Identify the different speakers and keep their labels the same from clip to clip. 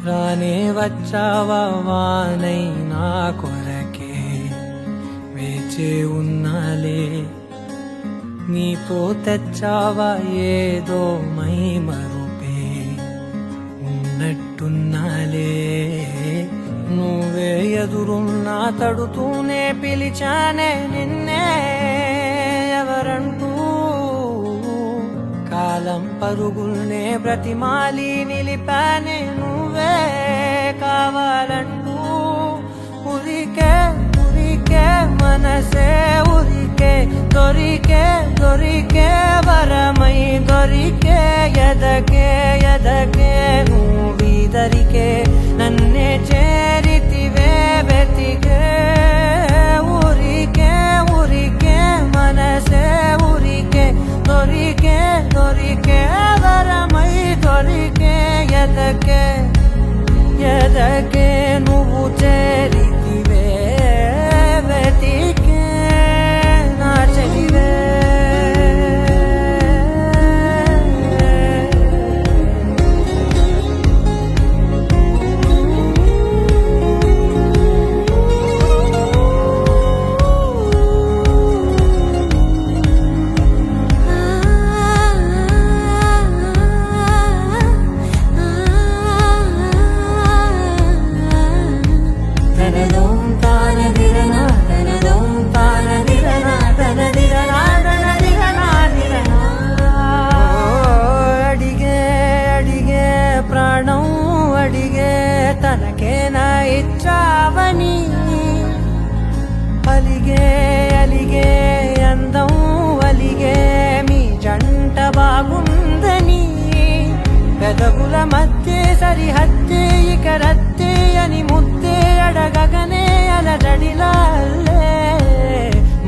Speaker 1: రానే వచ్చావా వానై నా కొరకే వేచే ఉన్నాలే నీతో తెచ్చావా ఏదో మై మరుపే ఉన్నట్టున్నాలే నువ్వే ఎదురున్నా తడుతూనే పిలిచానే నిన్నే ఎవరంటూ కాలం పరుగుల్నే బ్రతిమాలి నిలిపానే నువ్వే కావాలంటూ ఉరికే ఉరికే మనసే ఉరికే దొరికే దొరికే వరమై దొరికే ఎదకే ఎదకే నువ్వీదరికే నన్నే చేరితివే వెతికే ఊరికే ఊరికే మనసే ఊరికే దొరికే దొరికే వరమై దొరికే ఎదకే ఎదకే నువ్వు చేరితివే వెతికే నా చెలివే ప్రాణం అడిగే తనకేనా ఇచ్చావని అలిగే అలిగే అందం అలిగే మీ జంట బాగుందని పెదవుల మధ్య సరిహద్దే ఇక రద్దే అని ముద్దే అడగగనే అలజడిలాల్లే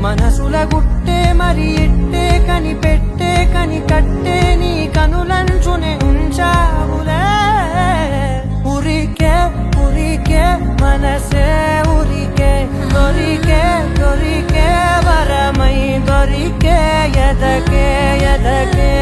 Speaker 1: మనసుల గుట్టే మరి ఇట్టే కనిపెట్టే కని కట్టే నీ కనులంచునే ఉంచావులే ఉరికే ఉరికే మనసే ఉరికే దొరికే దొరికే వరమై దొరికే ఎదకే ఎదకే